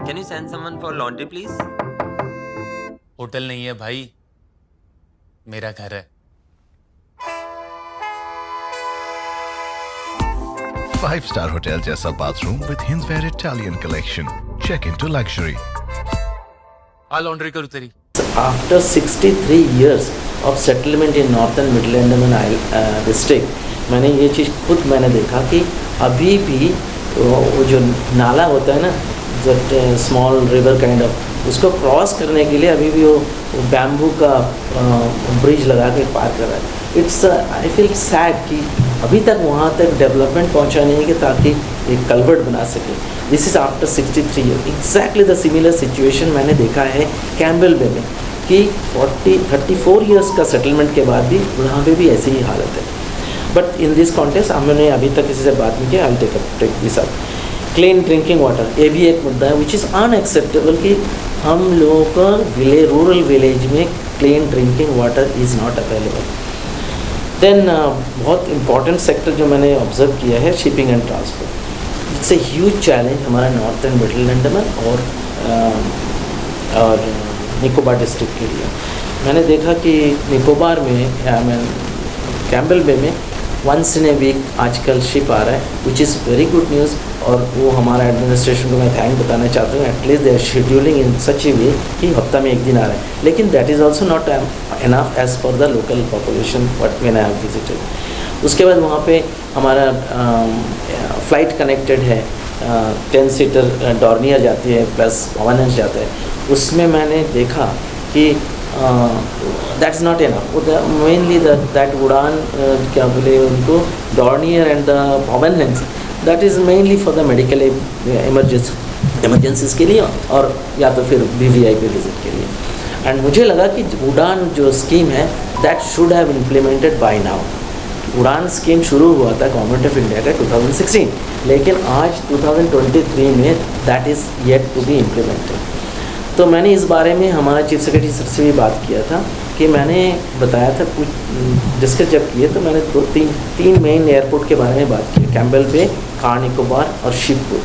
Can you send someone for laundry, please? Hotel नहीं है भाई, मेरा घर है। 5-star hotel जैसा bathroom with Hinsware Italian collection. Check into luxury. Uh laundry करूँ तेरी। After 63 years of settlement in Northern Middle Andaman district, मैंने ये चीज़ खुद मैंने देखा कि अभी भी वो जो नाला होता है ना, that small river kind of, उसको क्रॉस करने के लिए अभी भी वो बैम्बू का ब्रिज लगा के पार कर रहा है। इट्स आई फील सैड कि अभी तक वहाँ तक डेवलपमेंट पहुँचा नहीं है कि ताकि एक कल्वर्ट बना सके। This is after 63 year. Exactly the similar situation मैंने देखा है कैम्बेल बे में कि 34 ईयर्स का सेटलमेंट के बाद भी वहाँ पे भी ऐसी ही हालत है। बट इन दिस कॉन्टेक्स्ट हमने अभी तक किसी से बात नहीं किया। I will take this up. Clean drinking water, ये भी एक मुद्दा है विच इज़ अनएक्सेप्टेबल कि हम लोगों का रूरल विलेज में clean drinking water is not available. Then बहुत इंपॉर्टेंट सेक्टर जो मैंने ऑब्जर्व किया है, shipping and transport. It's a huge challenge हमारा नॉर्थ एंड मिडल अंडमान और निकोबार डिस्ट्रिक्ट के लिए। मैंने देखा कि निकोबार में कैम्बेल बे में वंस इन ए वीक आजकल शिप आ रहा है, which is very good news. और वो हमारा एडमिनिस्ट्रेशन को मैं थैंक बताना चाहता हूँ, एटलीस्ट दे आर शेड्यूलिंग इन सच ए वे कि हफ्ता में एक दिन आ रहा है। लेकिन that is also not enough as per the local population what when I have visited. उसके बाद वहाँ पे हमारा फ़्लाइट कनेक्टेड है, 10 सीटर डॉर्नियर जाती है प्लस पवनहंस जाता है। उसमें मैंने देखा कि that is not enough. Mainly that Udan क्या बोले उनको, Dornier and the Pawan Hans, that is mainly for the medical emergencies के लिए और या तो फिर VVIP विजिट के लिए। एंड मुझे लगा कि उड़ान जो स्कीम है that should have implemented by now. उड़ान स्कीम शुरू हुआ था गवर्नमेंट ऑफ इंडिया का 2016, लेकिन आज 2023 में that is yet to be implemented. तो मैंने इस बारे में हमारा चीफ सेक्रेटरी सर से भी बात किया था कि मैंने बताया था कुछ डिस्कस जब किए तो मैंने तीन मेन एयरपोर्ट के बारे में बात की, कैम्बेल बे, कार निकोबार और शिवपुर।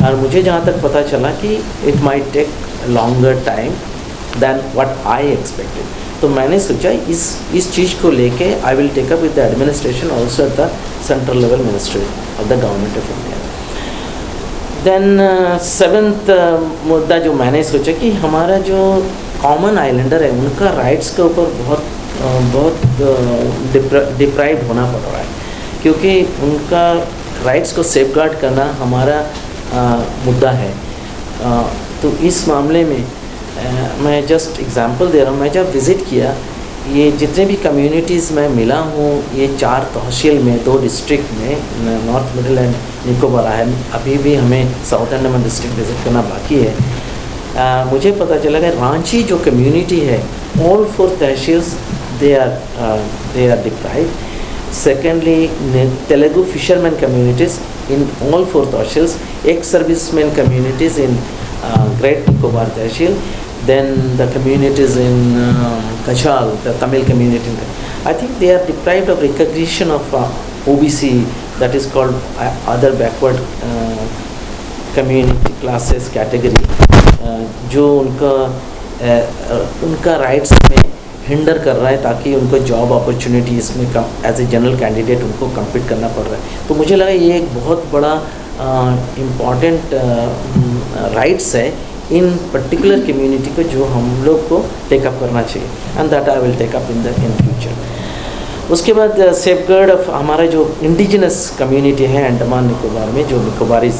और मुझे जहाँ तक पता चला कि it might take longer time than what I expected. तो मैंने सोचा इस चीज़ को लेके I will take up with the administration also at the central level ministry of the government of India. Then 7th मुद्दा जो मैंने सोचा कि हमारा जो कॉमन आइलैंडर है उनका राइट्स के ऊपर बहुत डिप्राइव होना पड़ रहा है, क्योंकि उनका राइट्स को सेफगार्ड करना हमारा मुद्दा है। तो इस मामले में मैं जस्ट एग्जांपल दे रहा हूँ। मैं जब विज़िट किया, ये जितने भी कम्युनिटीज़ में मिला हूँ, ये 4 तहसील में 2 डिस्ट्रिक्ट में नॉर्थ मिडिल एंड निकोबार है। अभी भी हमें साउथ अंडमान डिस्ट्रिक्ट विज़िट करना बाकी है। मुझे पता चला कि रांची जो कम्युनिटी है, all 4 tehsils they are deprive. Secondly Telugu fisherman communities in all 4 tehsils, ex serviceman communities in great Nicobar tehsil, then the communities in Kachal, the Tamil community. I think they are deprived of recognition of OBC, that is called other backward community classes category, जो उनका rights में hinder कर रहा है ताकि उनको job opportunity इसमें as a general candidate उनको कम्पीट करना पड़ रहा है। तो मुझे लगा ये एक बहुत बड़ा इम्पॉर्टेंट राइट्स है इन पर्टिकुलर कम्युनिटी को, जो हम लोग को टेकअप करना चाहिए, and that I will take up in future. उसके बाद सेफगार्ड ऑफ हमारा जो इंडिजिनस कम्युनिटी है अंडमान निकोबार में, जो निकोबारीज,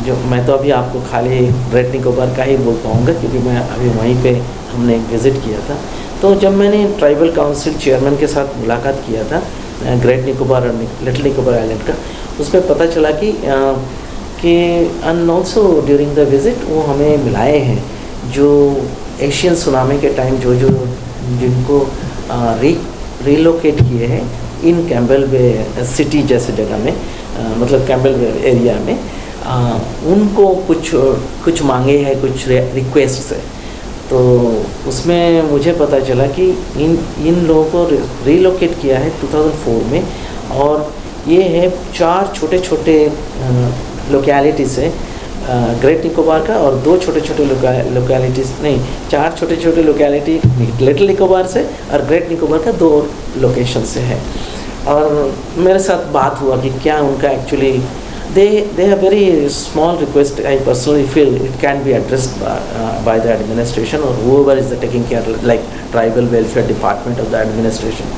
जो मैं तो अभी आपको खाली ग्रेट निकोबार का ही बोल पाऊँगा क्योंकि मैं अभी वहीं पे हमने विज़िट किया था। तो जब मैंने ट्राइबल काउंसिल चेयरमैन के साथ मुलाकात किया था ग्रेट निकोबार और लिटिल निकोबार आइलैंड का, उसमें पता चला कि and also during the visit वो हमें मिलाए हैं जो एशियन सुनामी के टाइम जिनको रिलोकेट किए हैं इन कैम्बेल बे सिटी जैसे जगह में, मतलब कैम्बेल बे एरिया में, उनको कुछ मांगे हैं, कुछ रिक्वेस्ट है। तो उसमें मुझे पता चला कि इन लोगों को रिलोकेट किया है 2004 में, और ये है 4 छोटे छोटे लोकेलिटीज़ है ग्रेट निकोबार का, और 2 छोटे छोटे लोकेलिटीज़ नहीं 4 छोटे छोटे लोकेलिटी लिटिल निकोबार से और ग्रेट निकोबार का 2 लोकेशन से है। और मेरे साथ बात हुआ कि क्या उनका actually they have very small request. I personally feel it can be addressed by the administration or whoever is the taking care, like tribal welfare department of the administration.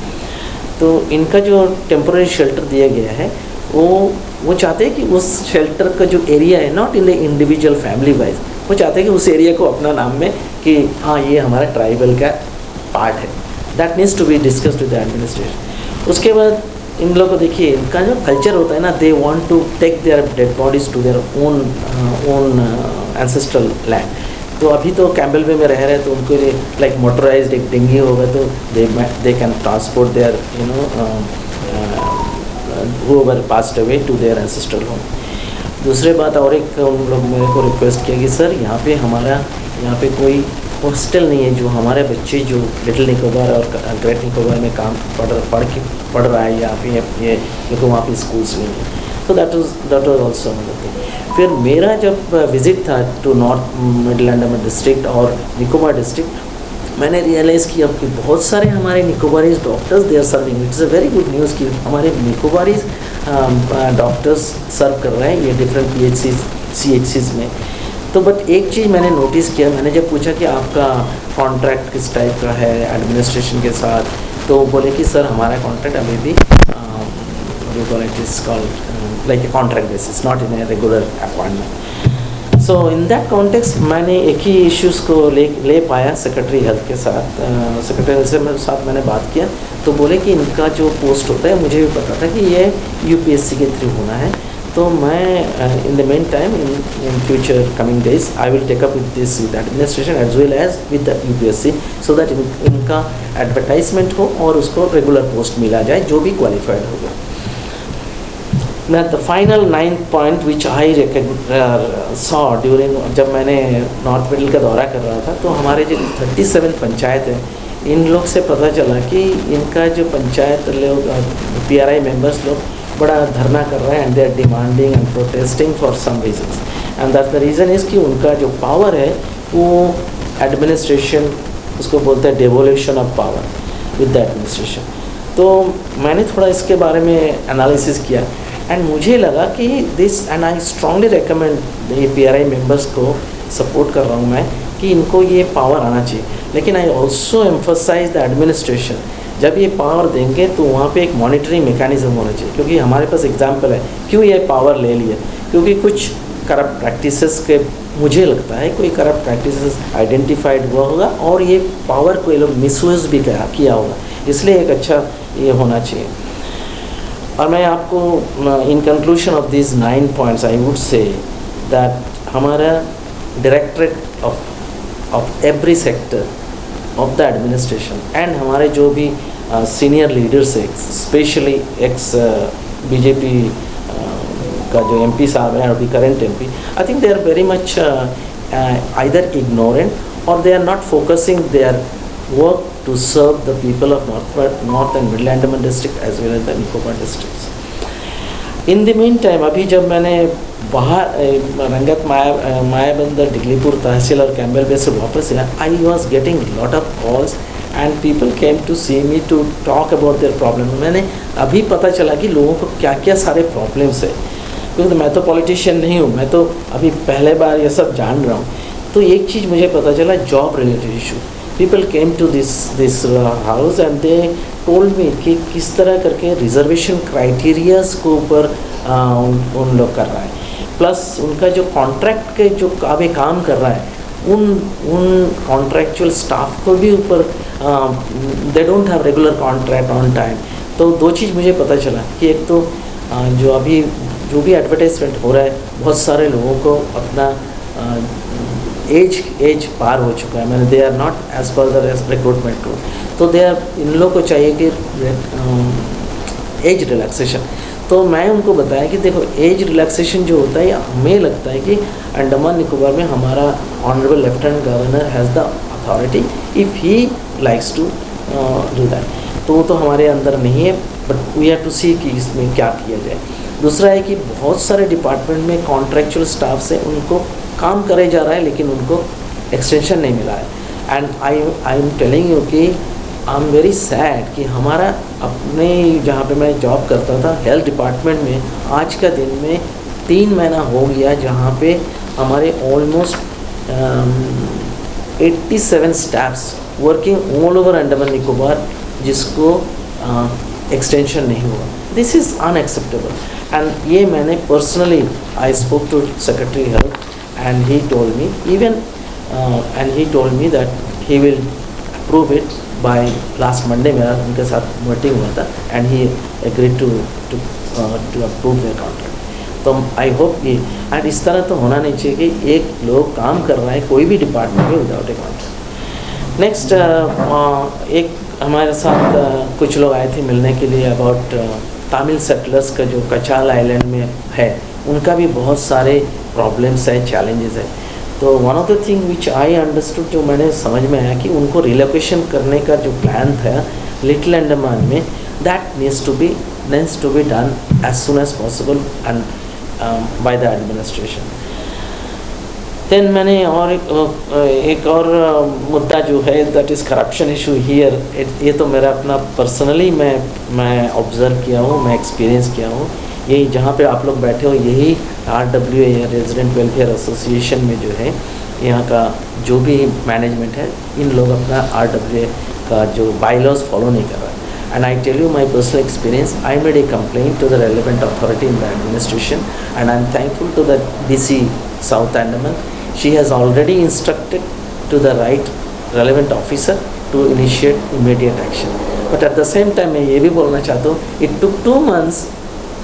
तो इनका जो टेम्पोररी शेल्टर दिया गया है वो चाहते हैं कि उस शेल्टर का जो एरिया है, not in the individual family wise, वो चाहते हैं कि उस एरिया को अपना नाम में कि हाँ ये हमारा ट्राइबल का पार्ट है। That needs to be discussed with the administration. उसके बाद इन लोगों को देखिए इनका जो कल्चर होता है ना, they want to take their dead bodies to their own ancestral land. तो अभी तो कैम्बल वे में रह रहे हैं, तो उनको लाइक मोटराइज्ड एक डिंगी होगा तो they can transport their whoever passed away to their ancestral home। दूसरी बात और एक उन लोग मेरे को रिक्वेस्ट किया कि सर यहाँ पे कोई हॉस्टल नहीं है जो हमारे बच्चे जो लिटिल निकोबार और ग्रेट निकोबार में काम पढ़ रहा है, यहाँ पे ये क्योंकि वहाँ पे स्कूल्स नहीं है। तो that was also another thing. फिर मेरा जब विज़िट था to north middle Andaman district और निकोबार डिस्ट्रिक्ट, मैंने रियलाइज़ किया कि बहुत सारे हमारे Nicobarese doctors they are serving. It's a very good news कि हमारे निकोबारीज डॉक्टर्स सर्व कर रहे हैं ये डिफरेंट CHCs में। तो बट एक चीज़ मैंने नोटिस किया, मैंने जब पूछा कि आपका कॉन्ट्रैक्ट किस टाइप का है एडमिनिस्ट्रेशन के साथ, तो बोले कि सर हमारा कॉन्ट्रैक्ट अभी भी it is called like a contract basis, not in a regular appointment. So in that context मैंने एक ही इश्यूज़ को ले पाया सेक्रेटरी हेल्थ के साथ। सेक्रेटरी हेल्थ से मेरे साथ मैंने बात किया तो बोले कि इनका जो पोस्ट होता है, मुझे भी पता था कि ये UPSC के थ्रू होना है। तो मैं in the meantime in future coming days I will take up with this with administration as well as with the UPSC, so that इनका एडवर्टाइजमेंट हो और उसको रेगुलर पोस्ट मिला जाए जो भी क्वालिफाइड होगा। Now the final 9th point which I saw during जब मैंने नॉर्थ मिडिल का दौरा कर रहा था, तो हमारे जो 37 पंचायत है, इन लोग से पता चला कि इनका जो पंचायत लोग PRI मेंबर्स लोग बड़ा धरना कर रहे हैं and they are demanding and protesting for some reasons, and that the reason is कि उनका जो पावर है वो एडमिनिस्ट्रेशन, उसको बोलते हैं devolution of power with the administration. तो मैंने थोड़ा इसके बारे में एनालिसिस किया एंड मुझे लगा कि this, and I strongly recommend ये PRI मेंबर्स को सपोर्ट कर रहा हूँ मैं कि इनको ये पावर आना चाहिए। लेकिन I also emphasize the administration, जब ये पावर देंगे तो वहाँ पे एक मॉनिटरिंग मैकेनिज्म होना चाहिए, क्योंकि हमारे पास एग्जांपल है क्यों ये पावर ले लिया, क्योंकि कुछ करप्ट प्रैक्टिसेस के, मुझे लगता है कोई करप्ट प्रैक्टिसेस आइडेंटिफाइड हुआ होगा और ये पावर को ये लोग मिसयूज़ भी किया होगा, इसलिए एक अच्छा ये होना चाहिए। और मैं आपको in conclusion of this 9 points I would say that हमारा directorate of every sector of the administration and हमारे जो भी सीनियर लीडर्स है, स्पेशली एक्स BJP का जो MP साहब हैं, अभी current MP, I think they are very much either ignorant और they are not focusing their work to serve the people of North and Middle Andaman district as well as the Nicobar districts. In the meantime, अभी जब मैंने बाहर रंगत मायाबंदर डिगलीपुर तहसील और Campbell बे से वापस आया, I was getting lot of calls and people came to see me to talk about their problem. मैंने अभी पता चला कि लोगों को क्या क्या सारे प्रॉब्लम्स है, क्योंकि मैं तो पॉलिटिशियन नहीं हूँ, मैं तो अभी पहले बार ये सब जान रहा हूँ। तो एक चीज़ मुझे पता चला, job related issue. People came to this house and they told me कि किस तरह करके रिजर्वेशन क्राइटेरियाज को ऊपर उन लोग कर रहा है, प्लस उनका जो कॉन्ट्रैक्ट के जो काम कर रहा है उन कॉन्ट्रैक्चुअल स्टाफ को भी ऊपर they don't have regular contract on time. तो 2 चीज़ मुझे पता चला कि एक तो जो भी एडवर्टाइजमेंट हो रहा है, बहुत सारे लोगों को अपना एज पार हो चुका है, मैंने they are not as per the recruitment rule, तो दे आर, इन लोगों को चाहिए कि एज रिलैक्सेशन। तो मैं उनको बताया कि देखो एज रिलैक्सेशन जो होता है, हमें लगता है कि अंडमान निकोबार में हमारा honourable lieutenant governor has the authority if he likes to do that. तो हमारे अंदर नहीं है, but we have to see कि इसमें क्या किया जाए। दूसरा है कि बहुत सारे डिपार्टमेंट में कॉन्ट्रैक्चुअल स्टाफ से उनको काम करे जा रहा है लेकिन उनको एक्सटेंशन नहीं मिला है। And I am telling you कि आई एम वेरी सैड कि हमारा अपने जहाँ पे मैं जॉब करता था हेल्थ डिपार्टमेंट में आज का दिन में 3 महीना हो गया जहाँ पे हमारे almost 87 staffs working all over Andaman Nicobar जिसको एक्सटेंशन नहीं हुआ। दिस इज़ अनएक्सेप्टेबल एंड ये मैंने personally I spoke to secretary health and he told me even and he told me that he will approve it by last Monday. मेरा उनके साथ meeting हुआ था and he agreed to approve their contract. तो I hope ये and इस तरह तो होना नहीं चाहिए कि एक लोग काम कर रहा है कोई भी डिपार्टमेंट में विदाउट ए कॉन्ट्रैक्ट। नेक्स्ट एक हमारे साथ कुछ लोग आए थे मिलने के लिए अबाउट तमिल सेटलर्स का जो कचाल आइलैंड में है उनका भी बहुत सारे प्रॉब्लम्स है, चैलेंजेस है। तो one of the thing which I understood जो मैंने समझ में आया कि उनको रिलोकेशन करने का जो प्लान था लिटिल अंडमान में that needs to be done as soon as possible and by the administration. Then मैंने और एक और मुद्दा जो है that is corruption issue here. ये तो मेरा अपना पर्सनली मैं ऑब्ज़र्व किया हूँ, मैं एक्सपीरियंस किया हूँ। यही जहाँ पे आप लोग बैठे हो यही RWA या रेजिडेंट वेलफेयर एसोसिएशन में जो है यहाँ का जो भी मैनेजमेंट है इन लोग अपना RWA का जो बाईलॉज फॉलो नहीं कर रहा है। And I tell you my personal experience, I made a complaint to the relevant authority in the administration and I'm thankful to the DC South Andaman. She has already instructed to the relevant officer to initiate immediate action. But at the same time मैं ये भी बोलना चाहता हूँ it took 2 months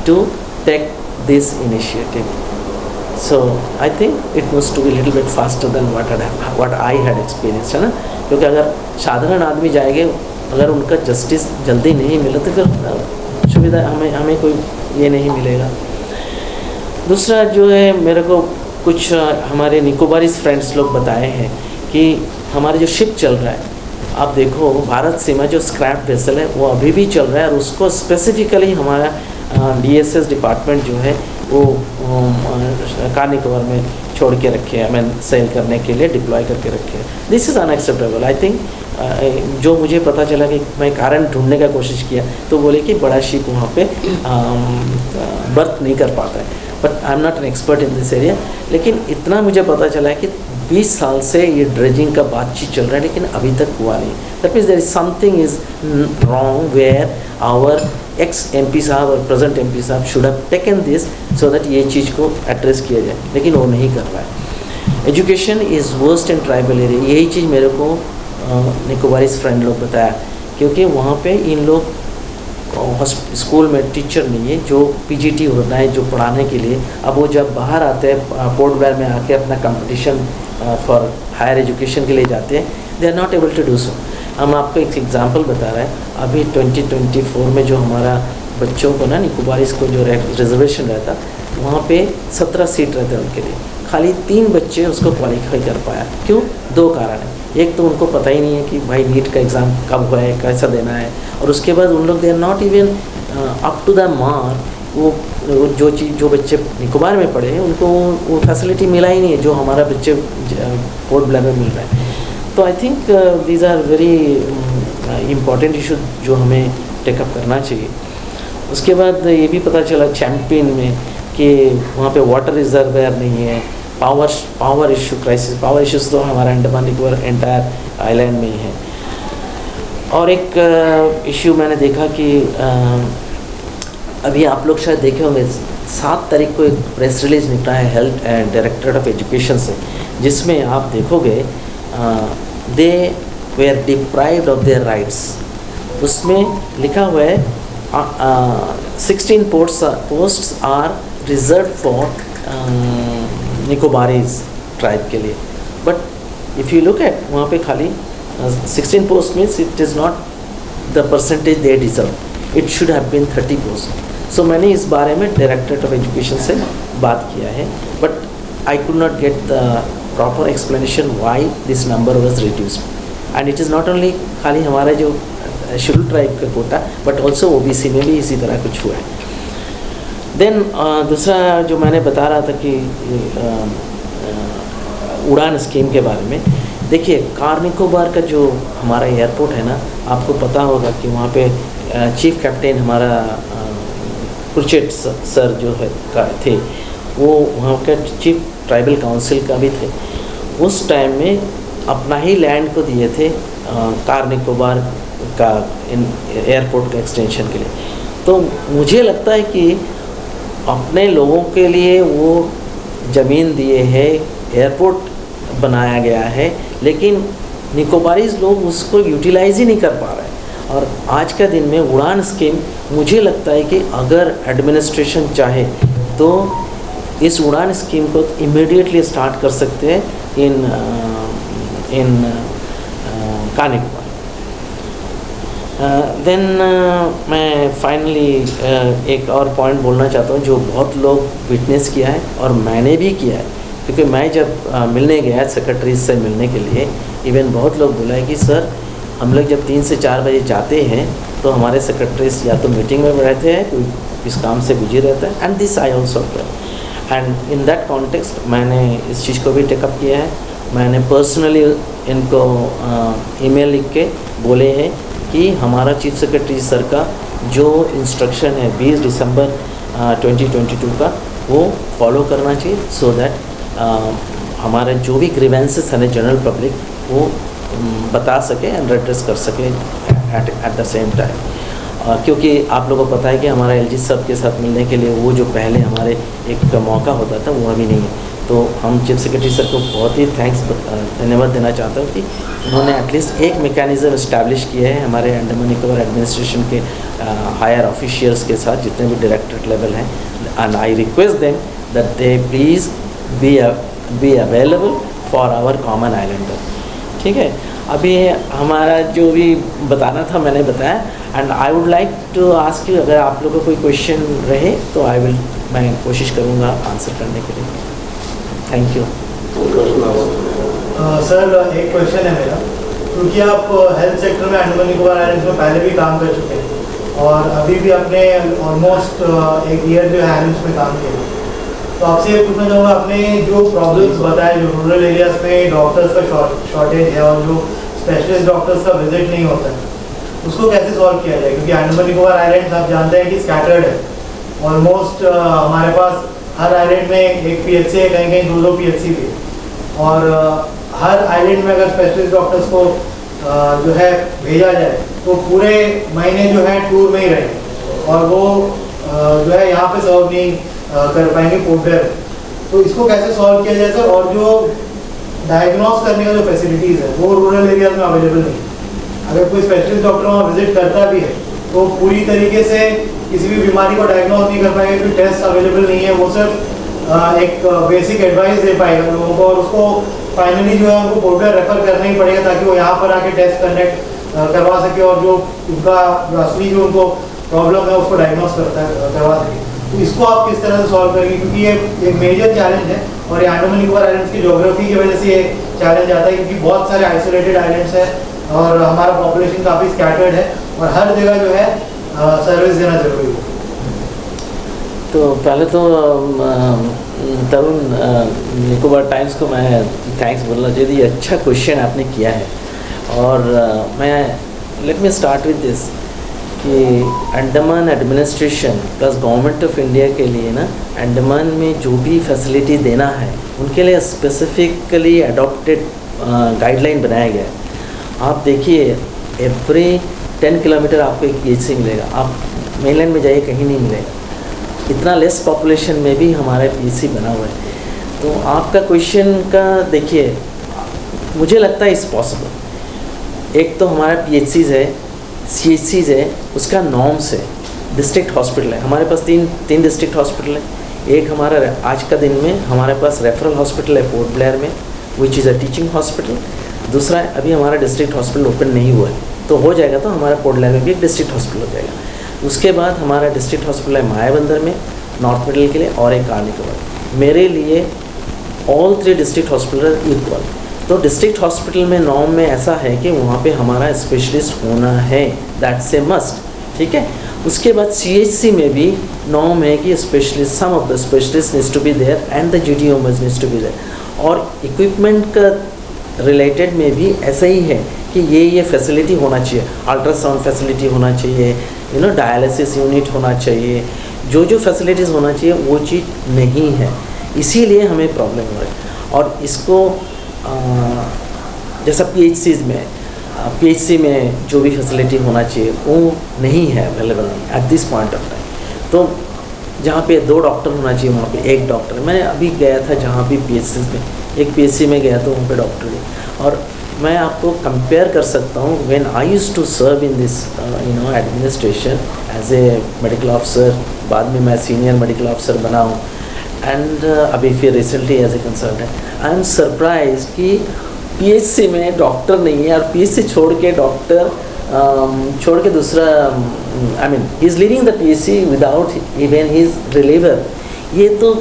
to take this initiative. So I think it was to be a little bit faster than what I had experienced, है ना? क्योंकि अगर साधारण आदमी जाएंगे अगर उनका जस्टिस जल्दी नहीं मिला तो फिर सुविधा हमें कोई ये नहीं मिलेगा। दूसरा जो है मेरे को कुछ हमारे निकोबारीज फ्रेंड्स लोग बताए हैं कि हमारे जो शिप चल रहा है आप देखो भारत सीमा जो स्क्रैप वेसल है वो अभी भी चल रहा है और उसको स्पेसिफिकली हमारा DSS डिपार्टमेंट जो है वो कार निकोबार में छोड़ के रखे हैं, हमें सेल करने के लिए डिप्लॉय करके रखे हैं। This is unacceptable. I think जो मुझे पता चला कि मैं कारण ढूंढने का कोशिश किया तो बोले कि बड़ा शिप वहाँ पे बर्थ नहीं कर पाता है। But I am not an expert in this area. लेकिन इतना मुझे पता चला है कि 20 साल से ये ड्रेजिंग का बातचीत चल रहा है लेकिन अभी तक हुआ नहीं। That means there is something is wrong where our ex MP साहब और प्रेजेंट MP साहब should have taken this so that ये चीज़ को एड्रेस किया जाए, लेकिन वो नहीं कर रहा है। Education is worst in tribal area. यही चीज़ मेरे को निकोबारीज फ्रेंड लोग बताया क्योंकि वहाँ पे इन लोग स्कूल में टीचर नहीं है जो PGT होना है जो पढ़ाने के लिए। अब वो जब बाहर आते हैं पोर्ट ब्लेयर में आके अपना कंपटीशन फॉर हायर एजुकेशन के लिए जाते हैं, they are not able to do so. हम आपको एक एग्जांपल बता रहे हैं। अभी 2024 में जो हमारा बच्चों को ना निकोबारीज को जो रिजर्वेशन रहता वहाँ पे 17 सीट रहते हैं उनके लिए, खाली 3 बच्चे उसको क्वालिफाई कर पाया। क्यों? 2 कारण है। एक तो उनको पता ही नहीं है कि भाई नीट का एग्ज़ाम कब हुआ है, कैसा देना है, और उसके बाद उन लोग they are not even up to the mark. वो जो बच्चे निकोबार में पढ़े हैं उनको वो फैसिलिटी मिला ही नहीं है जो हमारा बच्चे पोर्ट ब्लेयर में मिल रहा है। तो I think these are very important issue जो हमें टेकअप करना चाहिए। उसके बाद ये भी पता चला चैम्पियन में कि वहाँ पे वाटर रिजर्वायर नहीं है, power issue crisis, power issues तो हमारा अंडमान निकोबार एंटायर आइलैंड में ही है। और एक इशू मैंने देखा कि अभी आप लोग शायद देखे होंगे 7 तारीख को एक प्रेस रिलीज निकला है health and directorate of education से, जिसमें आप देखोगे they were deprived of their rights. उसमें लिखा हुआ है 16 posts are reserve for Nicobarese tribe के लिए। But if you look at वहाँ पे खाली 16 post means it is not the percentage they deserve, it should have been 30 post. So मैंने इस बारे में डायरेक्टरेट ऑफ एजुकेशन से बात किया है, but I could not get the proper explanation why this number was reduced. And it is not only खाली हमारा जो शेड्यूल ट्राइब का कोटा, बट ऑल्सो OBC में भी इसी तरह कुछ हुआ है। देन दूसरा जो मैंने बता रहा था कि उड़ान स्कीम के बारे में, देखिए कार निकोबार का जो हमारा एयरपोर्ट है ना, आपको पता होगा कि वहाँ पे चीफ कैप्टन हमारा कुरचेट सर जो है थे, वो वहाँ का चीफ ट्राइबल काउंसिल का भी थे। उस टाइम में अपना ही लैंड को दिए थे कार निकोबार का एयरपोर्ट का एक्सटेंशन के लिए। तो मुझे लगता है कि अपने लोगों के लिए वो ज़मीन दिए है, एयरपोर्ट बनाया गया है, लेकिन निकोबारीज लोग उसको यूटिलाइज़ ही नहीं कर पा रहे हैं। और आज का दिन में उड़ान स्कीम, मुझे लगता है कि अगर एडमिनिस्ट्रेशन चाहे तो इस उड़ान स्कीम को इमीडिएटली स्टार्ट कर सकते हैं इन कार निकोबार। देन मैं फाइनली एक और पॉइंट बोलना चाहता हूँ जो बहुत लोग विटनेस किया है और मैंने भी किया है, क्योंकि मैं जब मिलने गया सेक्रेटरी से मिलने के लिए, इवन बहुत लोग बोला है कि सर हम लोग जब 3 से 4 बजे जाते हैं तो हमारे सेक्रेटरीज या तो मीटिंग में रहते हैं, कोई इस काम से बिजी रहता है, and this I also and in that context मैंने इस चीज़ को भी टेकअप किया है। मैंने पर्सनली इनको ईमेल लिख के बोले हैं कि हमारा चीफ सेक्रेटरी सर का जो इंस्ट्रक्शन है 20 दिसंबर 2022 का वो फॉलो करना चाहिए, सो दैट हमारे जो भी ग्रीवेंसेस हैं जनरल पब्लिक वो बता सके एंड एड्रेस कर सके एट द सेम टाइम। क्योंकि आप लोगों को पता है कि हमारा एलजी साहब के साथ मिलने के लिए वो जो पहले हमारे एक मौका होता था वो अभी नहीं है। तो हम चीफ सेक्रेटरी सर को बहुत ही धन्यवाद देना चाहता हूँ कि उन्होंने एटलीस्ट एक मेकैनिज़्म इस्टेब्लिश किया है हमारे अंडमान निकोबार एडमिनिस्ट्रेशन के हायर ऑफिशियल्स के साथ, जितने भी डायरेक्टरेट लेवल हैं, and I request them that they please be available for our common islander. ठीक है, अभी हमारा जो भी बताना था मैंने बताया, and I would like to ask you, अगर आप लोगों को कोई क्वेश्चन रहे तो मैं कोशिश करूँगा आंसर करने के लिए। Thank you. सर एक क्वेश्चन है मेरा, क्योंकि आप हेल्थ सेक्टर में अंडमान निकोबार आइलैंड्स में पहले भी काम कर चुके हैं और अभी भी आपने ऑलमोस्ट 1 ईयर जो है आइलैंड्स में काम किया, तो आपसे ये पूछना चाहूँगा, आपने जो प्रॉब्लम्स बताए, जो रूरल एरियाज में डॉक्टर्स का शॉर्टेज है और जो स्पेशलिस्ट डॉक्टर्स का विजिट नहीं होता है, उसको कैसे सॉल्व किया जाए? क्योंकि अंडमान निकोबार आइलैंड्स आप जानते हैं कि स्कैटर्ड है, ऑलमोस्ट हमारे पास हर आइलैंड में एक PHC है, कहीं कहीं 2-2 PHC भी, और हर आइलैंड में अगर स्पेशलिस्ट डॉक्टर्स को जो है भेजा जाए तो पूरे महीने जो है टूर में ही रहेंगे और वो जो है यहाँ पे सर्व नहीं कर पाएंगे पोर्ट ब्लेयर। तो इसको कैसे सॉल्व किया जाए सर? और जो डायग्नोस करने का जो फैसिलिटीज़ है वो रूरल एरियाज में अवेलेबल नहीं है। अगर कोई स्पेशलिस्ट डॉक्टर वहाँ विजिट करता भी है तो पूरी तरीके से किसी भी बीमारी को डायग्नोस नहीं कर पाएगा, क्योंकि टेस्ट अवेलेबल नहीं है। वो सिर्फ एक बेसिक एडवाइस दे पाएगा लोगों को, और उसको फाइनली जो है उनको पोर्ट ब्लेयर रेफर करना ही पड़ेगा ताकि वो यहाँ पर आके टेस्ट करवा सके और जो उनका असली जो उनको प्रॉब्लम है उसको डायग्नोस करवा सके। तो इसको आप किस तरह से सॉल्व करेंगे? क्योंकि ये एक मेजर चैलेंज है और ये अंडमान निकोबार आइलैंड्स की ज्योग्राफी की वजह से ये चैलेंज आता है, क्योंकि बहुत सारे आइसोलेटेड आइलैंड्स हैं और हमारा पॉपुलेशन काफ़ी स्कैटर्ड है और हर जगह जो है सर्विस देना जरूरी है। तो पहले तो तरुण निकोबार टाइम्स को मैं थैंक्स बोलना चाहिए, ये अच्छा क्वेश्चन आपने किया है। और मैं let me start with this कि Andaman administration plus government of India के लिए ना, अंडमान में जो भी फैसिलिटी देना है उनके लिए स्पेसिफिकली अडॉप्टेड गाइडलाइन बनाया गया है। आप देखिए एवरी 10 किलोमीटर आपको एक PHC मिलेगा, आप मेनलैंड में जाइए कहीं नहीं मिलेगा। इतना लेस पॉपुलेशन में भी हमारा PHC बना हुआ है। तो आपका क्वेश्चन का देखिए, मुझे लगता है इस पॉसिबल। एक तो हमारा PHCs है, CHCs है, उसका नॉर्म्स है, डिस्ट्रिक्ट हॉस्पिटल है, हमारे पास तीन डिस्ट्रिक्ट हॉस्पिटल है। एक हमारा आज का दिन में हमारे पास रेफरल हॉस्पिटल है पोर्ट ब्लेयर में, which is a teaching hospital. दूसरा अभी हमारा डिस्ट्रिक्ट हॉस्पिटल ओपन नहीं हुआ है, तो हो जाएगा तो हमारा पोर्ट ब्लेयर में भी एक डिस्ट्रिक्ट हॉस्पिटल हो जाएगा। उसके बाद हमारा डिस्ट्रिक्ट हॉस्पिटल है मायाबंदर में नॉर्थ मिडल के लिए, और एक कार निकोबार। मेरे लिए ऑल 3 डिस्ट्रिक्ट हॉस्पिटल इक्वल। तो डिस्ट्रिक्ट हॉस्पिटल में नॉर्म में ऐसा है कि वहाँ पे हमारा स्पेशलिस्ट होना है, दैट्स ए मस्ट। ठीक है, उसके बाद CHC में भी नॉर्म है कि specialist, some of the specialist needs to be there and the GTOMs needs to be there. और इक्विपमेंट का रिलेटेड में भी ऐसा ही है कि ये फैसिलिटी होना चाहिए, अल्ट्रासाउंड फैसिलिटी होना चाहिए, डायलिसिस यूनिट होना चाहिए, जो फैसिलिटीज़ होना चाहिए वो चीज़ नहीं है, इसीलिए हमें प्रॉब्लम हो रही है। और इसको जैसा PHCs में PHC में जो भी फैसिलिटी होना चाहिए वो नहीं है, अवेलेबल नहीं eight this point of time. तो जहाँ पे 2 डॉक्टर होना चाहिए वहाँ पे 1 डॉक्टर। मैंने अभी गया था जहाँ भी PHCs में, एक PHC में गया तो वहाँ पे डॉक्टर है। और मैं आपको कंपेयर कर सकता हूँ when I used to serve in this administration as a medical officer, बाद में मैं सीनियर मेडिकल ऑफिसर बना हूँ, एंड अभी फिर recently as a consultant. I am surprise कि PHC में डॉक्टर नहीं है, और PHC छोड़ के डॉक्टर छोड़ के दूसरा, I mean he is leaving the PHC without even his reliever. ये तो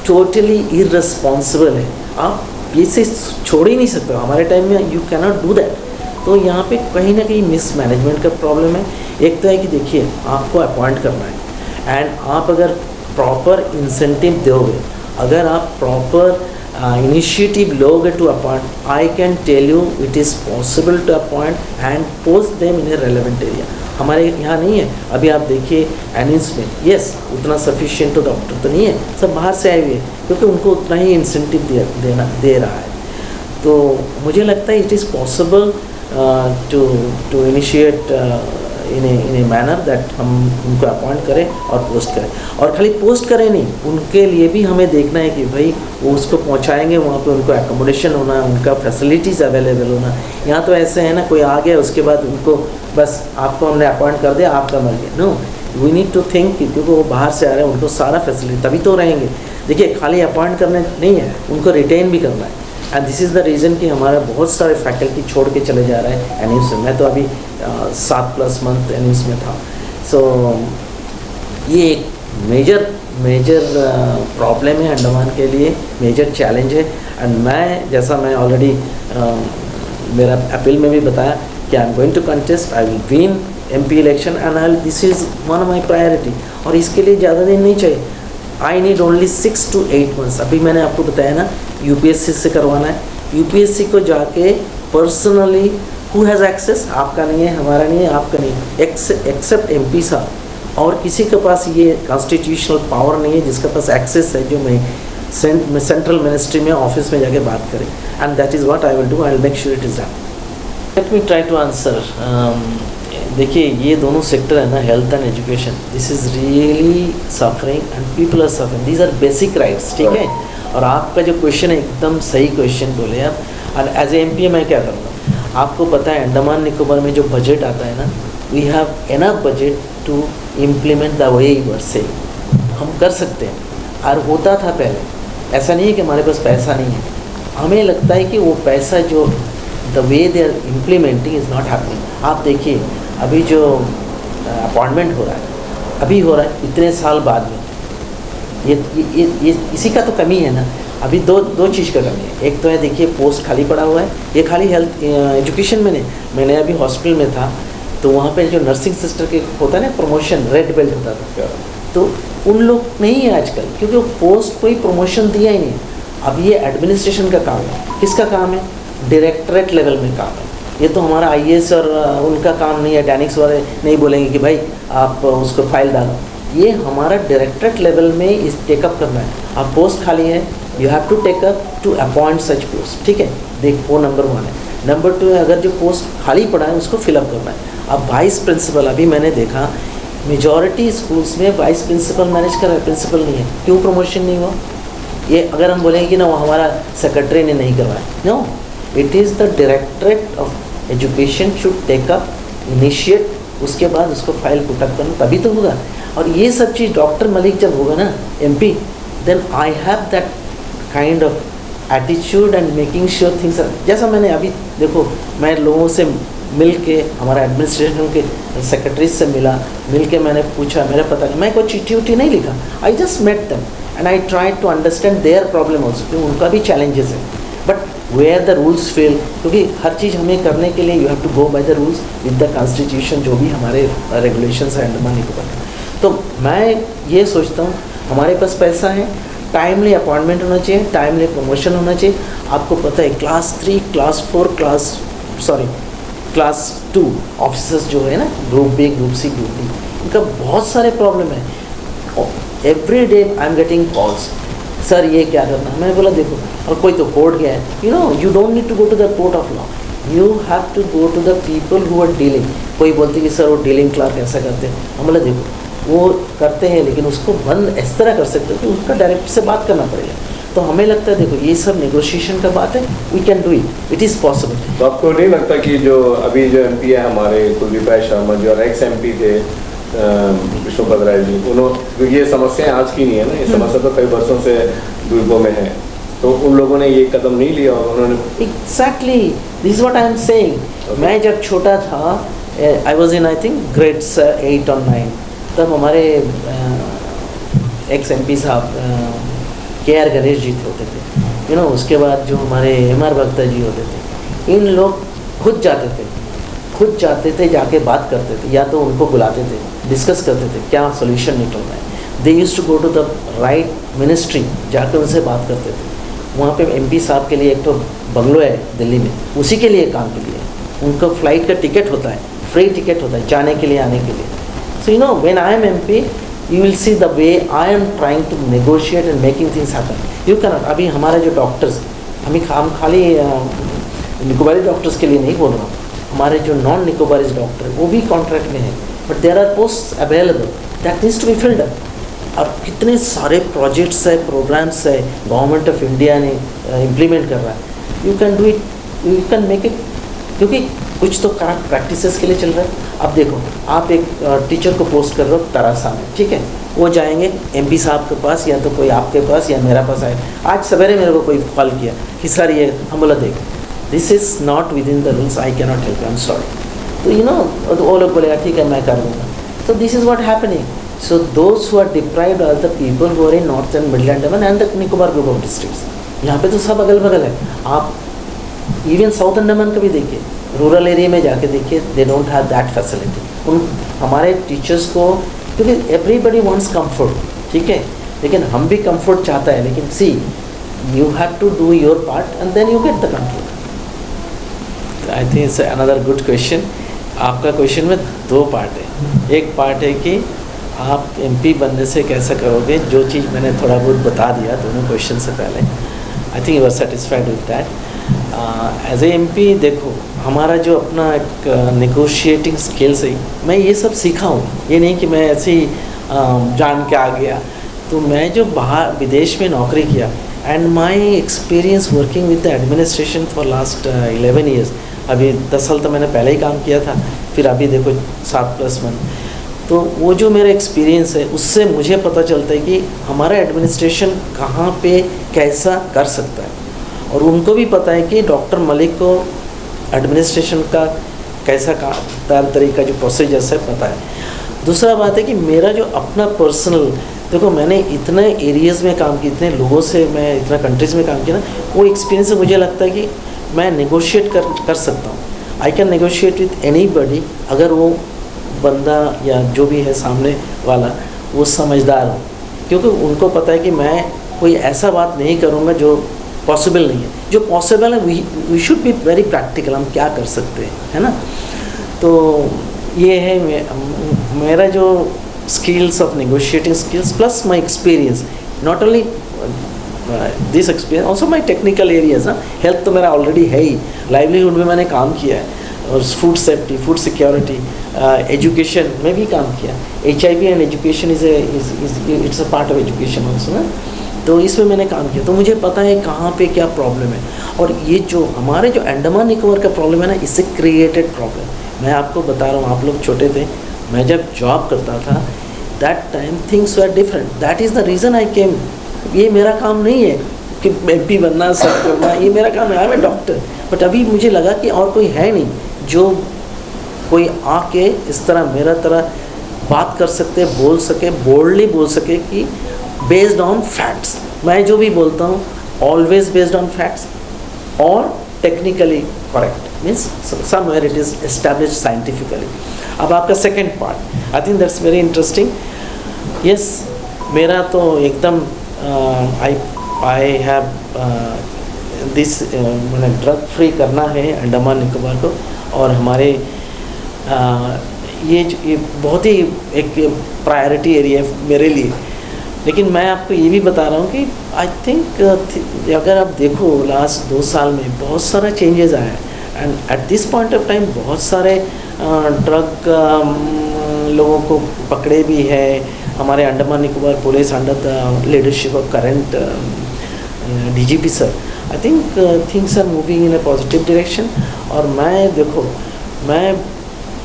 टोटली इररिस्पॉन्सिबल है। आप PHC छोड़ ही नहीं सकते, हमारे टाइम में you can not do that. तो यहाँ पे कहीं ना कहीं मिसमैनेजमेंट का प्रॉब्लम है। एक तो है कि देखिए आपको अपॉइंट करना है, एंड आप अगर प्रॉपर इंसेंटिव दोगे, अगर आप प्रॉपर initiative लोगे to appoint, I can tell you it is possible to appoint and post them in a relevant area. हमारे यहाँ नहीं है। अभी आप देखिए एनिम्स में, यस उतना सफिशिएंट तो डॉक्टर तो नहीं है, सब बाहर से आए हुए हैं, क्योंकि उनको उतना ही इंसेंटिव दे रहा है। तो मुझे लगता है it is possible to initiate in a manner that हम उनको अपॉइंट करें और पोस्ट करें। और खाली पोस्ट करें नहीं, उनके लिए भी हमें देखना है कि भाई वो उसको पहुंचाएंगे, वहाँ पे उनको एकोमोडेशन होना, उनका फैसिलिटीज़ अवेलेबल होना। यहाँ तो ऐसे है ना, कोई आ गया उसके बाद उनको बस आपको हमने अपॉइंट कर दिया, आपका मर गया। No, we need to think, क्योंकि वो बाहर से आ रहे हैं, उनको सारा फैसिलिटी तभी तो रहेंगे। देखिए खाली अपॉइंट करने नहीं है, उनको रिटेन भी करना है। And this is the reason कि हमारा बहुत सारे फैकल्टी छोड़ के चले जा रहे हैं एनिम्स में। मैं तो अभी 7+ मंथ एनिम्स में था। सो ये एक मेजर प्रॉब्लम है अंडमान के लिए, मेजर चैलेंज है। एंड मैं ऑलरेडी मेरा अपील में भी बताया कि I am going to contest, I will win MP election and this is one of my priority. और इसके लिए ज़्यादा दिन नहीं चाहिए, I need only 6 to 8 months। अभी मैंने आपको बताया ना UPSC से करवाना है। UPSC को जाके पर्सनली हु हैज़ एक्सेस, आपका नहीं है, हमारा नहीं है, आपका नहीं है, एक्सेप्ट MP साहब। और किसी के पास ये कॉन्स्टिट्यूशनल पावर नहीं है जिसके पास एक्सेस है, जो मैं सेंट्रल मिनिस्ट्री में ऑफिस में जाके बात करें। And that is what I will do, I will make sure it is done. Let me try to answer. देखिए ये दोनों सेक्टर है ना, health and education, this is really suffering and people are suffering, these are basic rights, ठीक है। और आपका जो क्वेश्चन है एकदम सही क्वेश्चन बोले आप। और एज ए MP मैं क्या करूँगा, आपको पता है अंडमान निकोबार में जो बजट आता है ना, we have enough budget to implement the way you are saying, हम कर सकते हैं। और होता था पहले, ऐसा नहीं है कि हमारे पास पैसा नहीं है, हमें लगता है कि वो पैसा जो the way they are implementing is not happening. आप देखिए अभी जो अपॉइंटमेंट हो रहा है, अभी हो रहा है इतने साल बाद में, ये इसी का तो कमी है ना। अभी दो चीज़ का कमी है। एक तो है देखिए पोस्ट खाली पड़ा हुआ है, ये खाली हेल्थ एजुकेशन में नहीं। मैंने अभी हॉस्पिटल में था तो वहाँ पे जो नर्सिंग सिस्टर के होता है ना प्रमोशन, रेड बेल्ट होता था, तो उन लोग नहीं है आजकल, क्योंकि वो पोस्ट कोई प्रमोशन दिया ही नहीं। अब ये एडमिनिस्ट्रेशन का काम है, किसका काम है, डायरेक्टरेट लेवल में काम है। ये तो हमारा IAS और उनका काम नहीं है, डैनिक्स वाले नहीं बोलेंगे कि भाई आप उसको फाइल डालो। ये हमारा डायरेक्टरेट लेवल में इस टेकअप करना है। अब पोस्ट खाली है, you have to take up to appoint such post, ठीक है। देख वो नंबर 1 है। नंबर 2 है अगर जो पोस्ट खाली पड़ा है उसको फिलअप करना है। अब वाइस प्रिंसिपल, अभी मैंने देखा मेजॉरिटी स्कूल्स में वाइस प्रिंसिपल मैनेज कर रहा है, प्रिंसिपल नहीं है। क्यों प्रमोशन नहीं हुआ? ये अगर हम बोलेंगे कि ना वो हमारा सेक्रेटरी ने नहीं करवाया, no, it is the directorate of education should take up, initiate, उसके बाद उसको फाइल पुटअप करना, तभी तो होगा। और ये सब चीज़ डॉक्टर मलिक जब होगा ना MP, then I have that kind of attitude and making sure things. जैसा मैंने अभी देखो, मैं लोगों से मिल के, हमारा एडमिनिस्ट्रेशन के सेक्रेटरी से मिल के मैंने पूछा, मेरा पता नहीं, मैं कोई चिट्ठी उट्ठी नहीं लिखा, I just met them and I try to understand their problem also, क्योंकि उनका भी चैलेंजेस है। But where the rules fail, क्योंकि हर चीज़ हमें करने के लिए you have to go by the rules with the constitution, जो भी हमारे रेगुलेशंस है अंडमान निकोबार के। तो मैं ये सोचता हूँ हमारे पास पैसा है, टाइमली अपॉइंटमेंट होना चाहिए, टाइमली प्रमोशन होना चाहिए। आपको पता है क्लास 3, क्लास 4, क्लास 2 ऑफिसर्स जो है ना, group B, group C, group D, इनका बहुत सारे प्रॉब्लम है। Every day I am getting calls, sir ये क्या करना। मैं बोला देखो, और कोई तो कोर्ट गया है, you know you don't need to go to the court of law, you have to go to the people who are dealing. कोई बोलते कि सर वो डीलिंग क्लर्क ऐसा करते हैं, हम बोला देखो वो करते हैं लेकिन उसको बंद इस तरह कर सकते हो कि उसका डायरेक्ट से बात करना पड़ेगा। तो हमें लगता है देखो ये सब नेगोशिएशन का बात है, we can do it is possible. तो आपको नहीं लगता कि जो अभी जो एमपी है हमारे कुलदीप राय शर्मा जो एक्स एमपी थे विष्णुपद राय जी, उन्होंने, क्योंकि ये समस्या आज की नहीं है ना, ये समस्या तो कई वर्षों से द्वीपों में है, तो उन लोगों ने ये कदम नहीं लिया और उन्होंने exactly this is what I am saying. मैं जब छोटा था, I was in I think grades 8 और 9, तब हमारे एक्स एमपी साहब KR गणेश जी होते थे, यू नो, उसके बाद जो हमारे MR भक्ता जी होते थे, इन लोग खुद जाते थे जाके बात करते थे, या तो उनको बुलाते थे, डिस्कस करते थे क्या सोल्यूशन निकल रहा है। They used to go to the right ministry, जाकर उनसे बात करते थे। वहाँ पे MP साहब के लिए एक तो बंगलो है दिल्ली में, उसी के लिए काम के लिए उनको फ्लाइट का टिकट होता है, फ्री टिकट होता है जाने के लिए, आने के लिए। So you know when I am MP, you will see the way I am trying to negotiate and making things happen. You cannot, अभी हमारे जो डॉक्टर्स, हम खाली निकोबारी डॉक्टर्स के लिए नहीं बोल रहा हूँ, हमारे जो नॉन निकोबारीज डॉक्टर वो भी कॉन्ट्रैक्ट में है, but there are post available that needs to be filled up. और कितने सारे प्रोजेक्ट्स है, प्रोग्राम्स है, गवर्नमेंट ऑफ इंडिया ने इम्प्लीमेंट कर रहा है। You can do it, you can make it, क्योंकि कुछ तो करेक्ट प्रैक्टिसेस के लिए चल रहा है। अब देखो, आप एक टीचर को पोस्ट कर रहे हो तरासा में, ठीक है, वो जाएंगे MP साहब के पास, या तो कोई आपके पास या मेरा पास आए। आज सवेरे मेरे को कोई कॉल किया कि सर ये, हम बोला देख this is not within the rules, I can not help, I am sorry. तो यू नो वो लोग बोलेगा ठीक है मैं कर दूँगा। So this is what happening. So those who are deprived are the people who are in north and middle Andaman and the Nicobar group of districts. यहाँ पे तो सब अगल बगल है, आप इवन साउथ अंडमान का भी देखिए, रूरल एरिया में जाके देखिए, they don't have that facility. उन हमारे टीचर्स को, क्योंकि एवरीबडी वांट्स कंफर्ट, ठीक है, लेकिन हम भी कंफर्ट चाहता है, लेकिन see you have to do your part and then you get the comfort. I think it's another good question. आपका क्वेश्चन में 2 पार्ट है। एक पार्ट है कि आप MP बनने से कैसा करोगे, जो चीज़ मैंने थोड़ा बहुत बता दिया दोनों क्वेश्चन से पहले। I think you are satisfied with that. As a MP देखो, हमारा जो अपना एक नेगोशिएटिंग स्किल्स है, मैं ये सब सीखा हूँ, ये नहीं कि मैं ऐसे ही जान के आ गया। तो मैं जो बाहर विदेश में नौकरी किया, and my experience working with the administration for last 11 years, अभी 10 साल तो मैंने पहले ही काम किया था, फिर अभी देखो 7+ मंथ। तो वो जो मेरा एक्सपीरियंस है, उससे मुझे पता चलता है कि हमारा एडमिनिस्ट्रेशन कहाँ पे कैसा कर सकता है, और उनको भी पता है कि डॉक्टर मलिक को एडमिनिस्ट्रेशन का कैसा तरीका जो प्रोसीजर्स है पता है। दूसरा बात है कि मेरा जो अपना पर्सनल, देखो मैंने इतने एरियाज़ में काम किया, इतने लोगों से मैं इतना कंट्रीज़ में काम किया ना, वो एक्सपीरियंस से मुझे लगता है कि मैं नेगोशिएट कर सकता हूँ। I can negotiate with anybody, अगर वो बंदा या जो भी है सामने वाला वो समझदार हो, क्योंकि उनको पता है कि मैं कोई ऐसा बात नहीं करूँगा जो पॉसिबल नहीं है। जो पॉसिबल है we should be very practical, हम क्या कर सकते हैं, है ना। तो ये है मेरा जो skills of negotiating skills plus my experience, not only this experience, also my technical areas. ना, हेल्थ तो मेरा ऑलरेडी है ही, लाइवलीहुड में मैंने काम किया है, और food safety, food security, education में भी काम किया। HIV and education it's a part of education also ना, तो इसमें मैंने काम किया, तो मुझे पता है कहाँ पे क्या प्रॉब्लम है। और ये जो हमारे जो अंडमान निकोबार का प्रॉब्लम है ना, इससे क्रिएटेड प्रॉब्लम। मैं आपको बता रहा हूँ, आप लोग छोटे थे, मैं जब जॉब करता था, that time things were different, that is the reason I came. ये मेरा काम नहीं है कि MP बनना, सब करना, ये मेरा काम है, I am a doctor. But अभी मुझे लगा कि और कोई है नहीं जो कोई आके इस तरह मेरा तरह बात कर सके, बोल सके, बोल्डली बोल सके कि बेस्ड ऑन फैक्ट्स। मैं जो भी बोलता हूँ ऑलवेज बेस्ड ऑन फैक्ट्स, और technically correct means somewhere it is established scientifically. अब आपका second part, I think that's very interesting. Yes, मेरा तो एकदम आई हैव दिस मैंने ड्रग फ्री करना है अंडमान निकोबार को, और हमारे ये बहुत ही एक प्रायोरिटी एरिया है मेरे लिए. लेकिन मैं आपको ये भी बता रहा हूँ कि आई थिंक अगर आप देखो लास्ट 2 साल में बहुत सारा चेंजेस आया है. And at this point of time बहुत सारे ड्रग लोगों को पकड़े भी है. हमारे Andaman Nicobar police under the leadership of current DGP sir, I think things are moving in a positive direction. और मैं देखो, मैं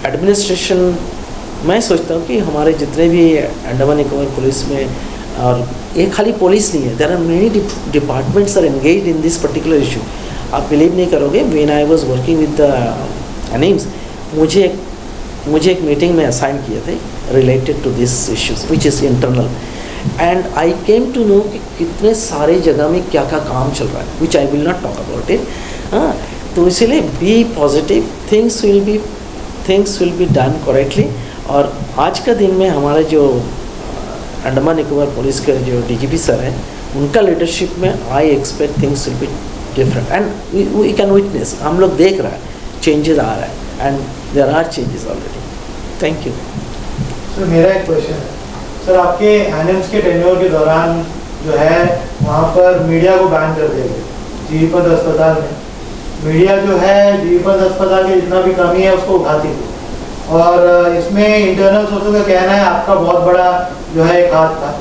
एडमिनिस्ट्रेशन, मैं सोचता हूँ कि हमारे जितने भी अंडमान निकोबार पुलिस में, और ये खाली पुलिस नहीं है, there are many departments are engaged in this particular issue. आप बिलीव नहीं करोगे, when I was working with the ANIIMS, मुझे एक मीटिंग में असाइन किए थे related to this issues which is internal. And I came to know कि कितने सारे जगह में क्या क्या काम चल रहा है, which I will not talk about it. तो इसीलिए be positive, things will be done correctly. और आज का दिन में हमारे जो अंडमान निकोबार पुलिस के जो DGP सर हैं, उनका लीडरशिप में I expect things will be different. And we can witness, हम लोग देख रहा है चेंजेस आ रहा है, and there are changes already. Thank you. Sir मेरा एक क्वेश्चन है सर, आपके एनिम्स के टेन्योर के दौरान जो है वहाँ पर मीडिया को बैन कर दिया गया जीवी पंत अस्पताल में. मीडिया जो है जीवी पंत अस्पताल की जितना भी कमी है उसको उठाती थी, और इसमें इंटरनल सोर्सों का कहना है आपका बहुत बड़ा जो है एक हाथ था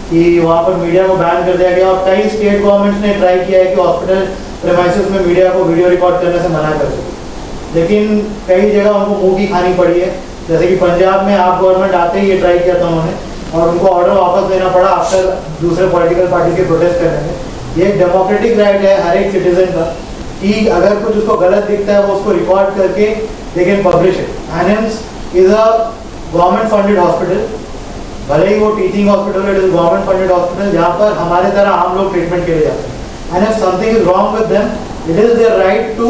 कि वहाँ पर मीडिया को बैन कर दिया गया. और कई स्टेट गवर्नमेंट्स ने ट्राई किया है कि हॉस्पिटल प्रेमाइसेस में मीडिया को वीडियो रिकॉर्ड करने से मना कर सके, लेकिन कई जगह उनको मुँह की खानी पड़ी है. जैसे कि पंजाब में आप गवर्नमेंट आते ही ये ट्राई किया था उन्होंने, और उनको ऑर्डर वापस लेना पड़ा आफ्टर दूसरे पॉलिटिकल पार्टी के प्रोटेस्ट करने में. ये एक डेमोक्रेटिक राइट है हर एक सिटीजन का कि अगर कुछ उसको गलत दिखता है वो उसको रिकॉर्ड करके they can publish it. ANIIMS is a government funded hospital, भले ही वो टीचिंग हॉस्पिटल है, it is government funded hospital जहाँ पर हमारे तरह आम लोग ट्रीटमेंट के लिए जाते हैं. And if something is wrong with them, it is their right to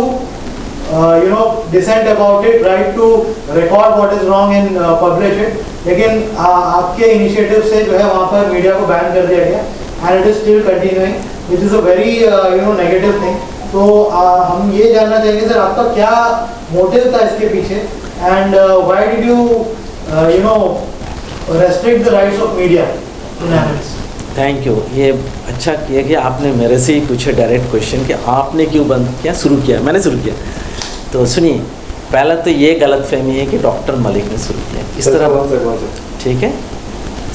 dissent about it, right to record what is wrong and publish it. लेकिन आपके इनिशिएटिव से जो है वहाँ पर मीडिया को बैन कर दिया गया, and it is still continuing, which is a very negative thing. तो हम ये जानना चाहेंगे सर, आपका क्या मोटिव था इसके पीछे, and why did you restrict the rights of media in Animals? Thank you. ये अच्छा किया कि आपने मेरे से ही पूछे डायरेक्ट क्वेश्चन कि आपने क्यों बंद किया, शुरू किया. मैंने शुरू किया. तो सुनिए, पहला तो ये गलतफहमी है कि डॉक्टर मलिक ने शुरू किया इस तरह. ठीक है,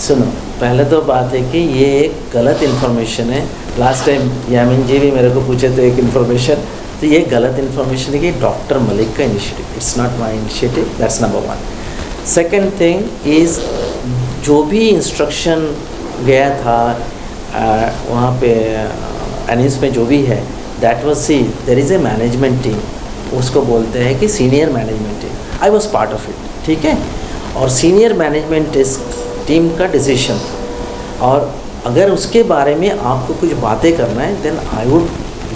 सुनो, पहले तो बात है कि ये एक गलत इन्फॉर्मेशन है. लास्ट टाइम यामिन जी भी मेरे को पूछे थे एक इन्फॉर्मेशन, तो ये गलत इन्फॉर्मेशन है कि डॉक्टर मलिक का initiative. It's not my initiative, that's number 1. Second thing is, जो भी इंस्ट्रक्शन गया था वहाँ पे एनिम्स में जो भी है, that was see there is a management team, उसको बोलते हैं कि senior management team. I was part of it. ठीक है, और सीनियर मैनेजमेंट टीम का डिसीजन, और अगर उसके बारे में आपको कुछ बातें करना है then I would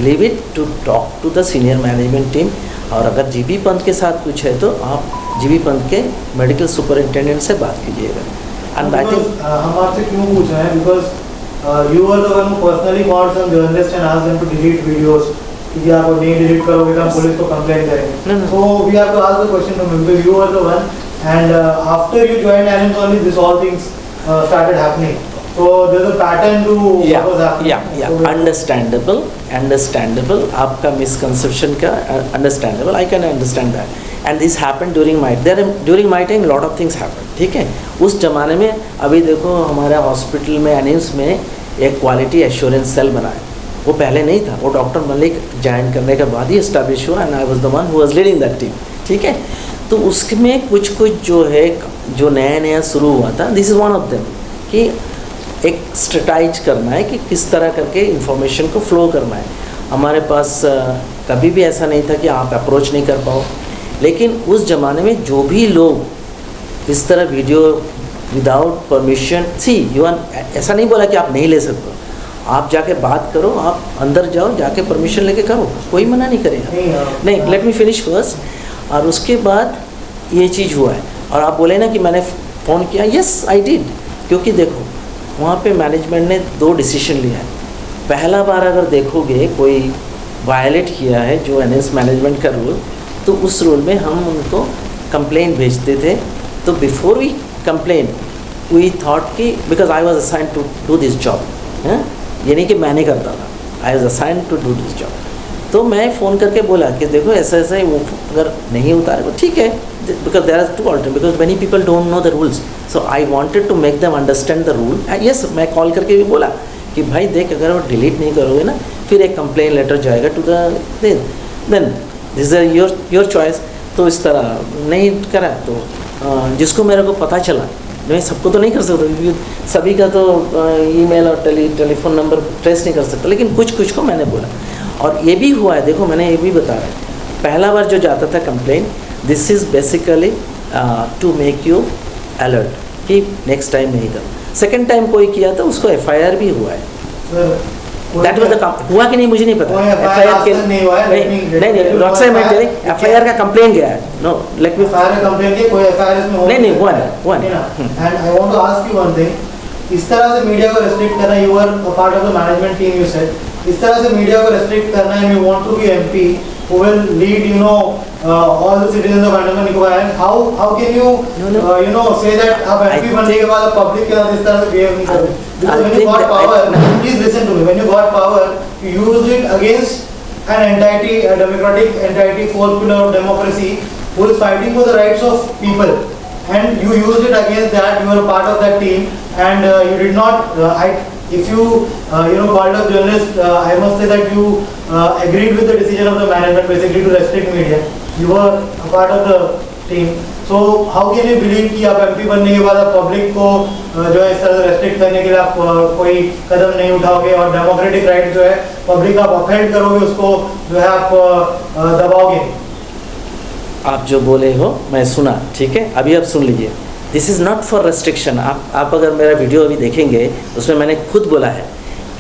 leave it to talk to the senior management team. और अगर जीबी पंत के साथ कुछ है तो आप जीबी पंत के मेडिकल सुपरिटेंडेंट से बात कीजिएगा. एंड आई थिंक हम आपसे क्यों पूछ रहे हैं, because you are the one who personally called some journalist and asked them to delete videos कि आप नहीं डिलीट करोगे तो हम पुलिस को कंप्लेंट करेंगे. So we have to ask the question to him because you were the one, and after you joined Animals only this all things started happening. So there's a pattern to what was happening. Yeah, understandable. आपका misconception का understandable. I can understand that. And this happened during my time lot of things happened. ठीक है, उस जमाने में अभी देखो हमारे हॉस्पिटल में एनिम्स में एक क्वालिटी एश्योरेंस सेल बना है. वो पहले नहीं था, वो डॉक्टर मलिक ज्वाइन करने के बाद ही इस्टेब्लिश हुआ, and I was the one who was leading that team. ठीक है, तो उसमें कुछ जो है जो नया शुरू हुआ था, this is one of them, कि एक स्ट्रेटाइज करना है कि किस तरह करके इंफॉर्मेशन को फ्लो करना है. हमारे पास कभी भी ऐसा नहीं था कि आप अप्रोच नहीं कर पाओ, लेकिन उस ज़माने में जो भी लोग इस तरह video without permission, see you are, ऐसा नहीं बोला कि आप नहीं ले सकते, आप जाके बात करो, आप अंदर जाओ, जाके परमिशन लेके करो, कोई मना नहीं करेगा। नहीं, लेट मी फिनिश फर्स्ट। और उसके बाद ये चीज़ हुआ है, और आप बोले ना कि मैंने फ़ोन किया, यस आई डिड, क्योंकि देखो वहाँ पे मैनेजमेंट ने 2 डिसीजन लिया है। पहला बार अगर देखोगे कोई वायलेट किया है जो एनएस मैनेजमेंट का रूल, तो उस रूल में हम उनको कंप्लेंट भेजते थे। तो before we complain we thought कि because I was assign to do this job, ये नहीं कि मैंने करता था, I was assign to do this job. तो मैं फ़ोन करके बोला कि देखो ऐसा ऐसा ही, वो अगर नहीं उतारे तो ठीक है, because there are 2 alternative, because many people don't know the rules, so I wanted to make them understand the rule. Yes, मैं कॉल करके भी बोला कि भाई देख, अगर वो डिलीट नहीं करोगे ना, फिर एक कंप्लेन लेटर जाएगा to the then this is your choice. तो इस तरह नहीं करा, तो जिसको मेरे को पता चला, मैं सबको तो नहीं कर सकता क्योंकि सभी का तो ईमेल और टेलीफोन नंबर ट्रेस नहीं कर सकता, लेकिन कुछ को मैंने बोला। और ये भी हुआ है, देखो मैंने ये भी बताया, पहला बार जो जाता था complain, this is basically to make you alert कि नेक्स्ट टाइम नहीं करो। सेकेंड टाइम कोई किया तो उसको FIR भी हुआ है। दैट वाज द हुआ कि नहीं मुझे नहीं पता, FIR के नहीं डॉक्टर साहब मैं कह FIR का कंप्लेन गया है। नो लेट मी FIR का कंप्लेन किया, कोई FIR इसमें नहीं हुआ and I want to ask you one thing, इस तरह से मीडिया को रेस्ट्रिक्ट करना, you are a part of the management team, you said, इस तरह से मीडिया को रेस्ट्रिक्ट करना है, you want to be MP who will lead, you know, all the citizens of Andaman Nicobar, and how can you you know say that आप MP बनने के बाद पब्लिक के साथ इस तरह से behave नहीं करोगे? Because when you got power, please listen to me, when you got power, you used it against an entity, a democratic entity, 4th pillar of democracy, who is fighting for the rights of people, and you used it against that. You were a part of that team, and you did not if you you know called up journalists, I must say that you agreed with the decision of the management basically to restrict media. You were a part of the team, so how can you believe कि आप MP बनने के बाद आप public को जो है इस तरह से रेस्ट्रिक्ट करने के लिए आप कोई कदम नहीं उठाओगे, और डेमोक्रेटिक राइट जो है पब्लिक आप अफेंड करोगे, उसको जो है आप दबाओगे? आप जो बोले हो मैं सुना, ठीक है, अभी आप सुन लीजिए। This is not for restriction. आप अगर मेरा वीडियो अभी देखेंगे उसमें मैंने खुद बोला है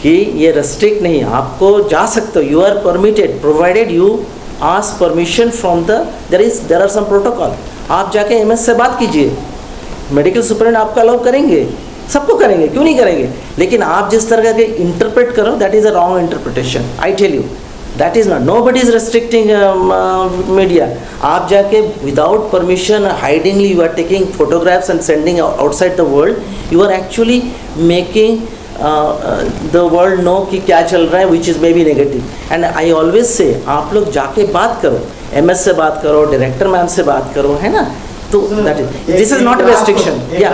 कि ये रेस्ट्रिक्ट नहीं, आपको जा सकते हो, you are permitted provided you ask permission from the there are some protocol. आप जाके MS से बात कीजिए, मेडिकल सुपरिटेंडेंट आपका अलाउ करेंगे, सबको करेंगे, क्यों नहीं करेंगे, लेकिन आप जिस तरह के इंटरप्रेट करो that is a wrong interpretation. I tell you that is not, nobody is restricting media. आप जाके without permission hidingly you are taking photographs and sending outside the world, you are actually making the world know कि क्या चल रहा है, which is maybe negative. And I always say आप लोग जाके बात करो, MS से बात करो, डायरेक्टर मैम से बात करो, है ना, तो that is this is not a restriction. या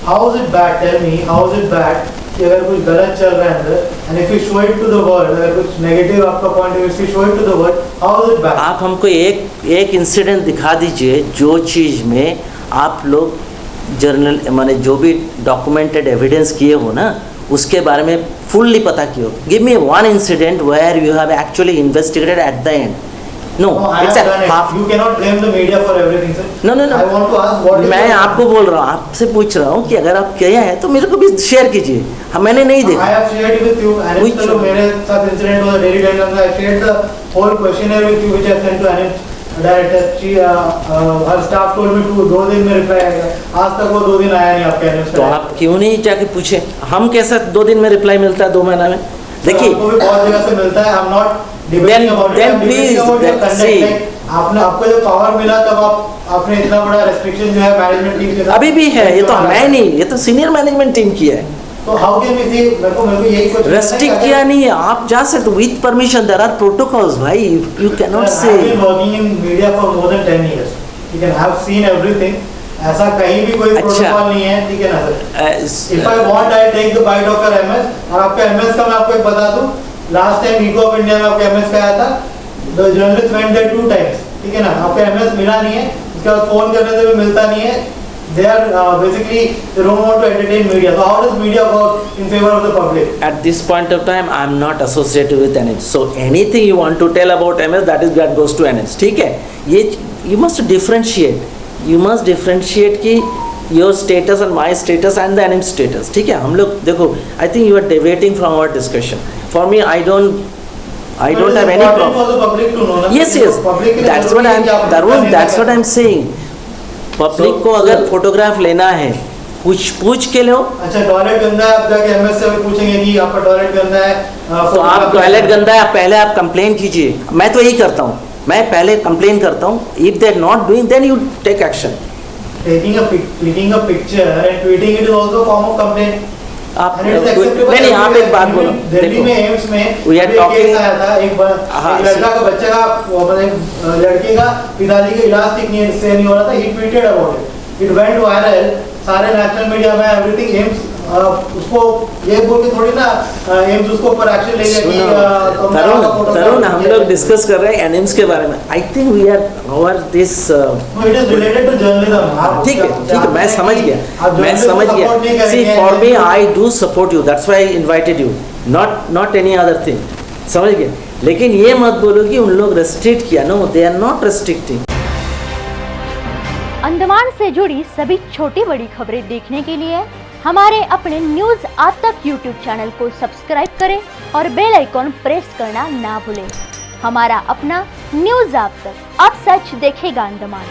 how is it bad, tell me how is it bad कि अगर कुछ गलत चल रहा है अंदर, and if you show it to the world, अगर कुछ नेगेटिव आपका पॉइंट है, if you show it to the world, how is it bad? आप हमको एक इंसिडेंट दिखा दीजिए जो चीज़ में आप लोग जर्नल माने जो भी डॉक्यूमेंटेड एविडेंस किए हो ना, उसके बारे में फुल्ली पता किए हो। Give me one incident where you have actually investigated at the end. No, it's half. You cannot blame the media for everything, sir. No. I want to ask what. मैं आपको बोल रहा हूँ, आपसे पूछ रहा हूँ कि अगर आप किया है तो मेरे को भी शेयर कीजिए। हम मैंने नहीं देखा। I have shared with you. And चलो मेरे साथ incident हुआ डेली टाइम्स में, I shared the whole questionnaire with you which I sent to NH director. She her staff told me to 2 दिन में reply आएगा। आज तक वो 2 दिन आया नहीं आपके NH। तो आप क्यों नहीं जाके पूछे? हम कैसे 2 दिन में रिप्लाई मिलता है 2 महीना में? देखिए आपको भी बहुत जगह से मिलता है। I'm not then please see, आपको जब पावर मिला तब आपने इतना बड़ा रेस्ट्रिक्शन जो है मैनेजमेंट टीम के साथ अभी भी है, ये तो मैं नहीं, ये तो सीनियर मैनेजमेंट टीम की है। तो हाउ कैन वी सी, मेरे को यही क्वेश्चन रेस्ट्रिक्ट किया नहीं है, आप जा सकते with permission, there are protocols भाई, you can not say. I have been working in media for more than 10 years, you can have seen everything, ऐसा कहीं भी कोई प्रोटोकॉल नहीं है, ठीक है ना sir? If I want I take the bite of your MS, और आपके MS का मैं आपको एक बता दूं, last time echo of India में आपके MS का आया था, the journalist went there 2 times, ठीक है ना? आपके MS मिला नहीं है, उसके बाद फोन करने से भी मिलता नहीं है, they are basically they don't want to entertain media, so how does media work in favor of the public? At this point of time I am not associated with NH, so anything you want to tell about MS, that goes to NH, ठीक है? ये you must differentiate कि your status and my status and the ANIIMS status, ठीक है। हम लोग देखो, I think you are deviating from our discussion. For me I don't have any problem. Yes, that's what I'm Tarun, that's what I'm saying. Public को अगर photograph लेना है पूछ के लो। अच्छा, टॉयलेट गंदा है, आप जाके एमएस से पूछेंगे कि आपका टॉयलेट गंदा है, तो आप टॉयलेट गंदा है पहले आप कंप्लेन कीजिए। मैं तो यही करता हूँ, मैं पहले कंप्लेन करता हूँ। If they are not doing then you take action. Taking a picture and tweeting it is also a form of complaint. आप नहीं, आप एक बात बोलो, दिल्ली में एम्स में We are talking- केस आया था, एक लड़का का बच्चे का लड़के का पिताजी का इलाज ठीक नहीं से नहीं हो रहा था, he tweeted about it, it went viral, सारे नेशनल मीडिया में एवरीथिंग। एम्स उसको ये बोल के थोड़ी ना एम्स उसको ऊपर एक्शन ले लिया। तरुण हम लोग डिस्कस कर रहे हैं एनिम्स के बारे में। I think we are over this, it is related to journalism. ठीक है, मैं समझ गया। See for me I do support you, that's why I invited you, not any other thing, समझ गए। लेकिन ये मत बोलो कि उन लोग रेस्ट्रिक्ट किया, no they are not restricting. Andaman से जुड़ी सभी छोटी बड़ी खबरें देखने के लिए हमारे अपने न्यूज आज तक यूट्यूब चैनल को सब्सक्राइब करें और बेल आइकॉन प्रेस करना ना भूलें। हमारा अपना न्यूज आज तक, अब सच देखेगा अंडमान।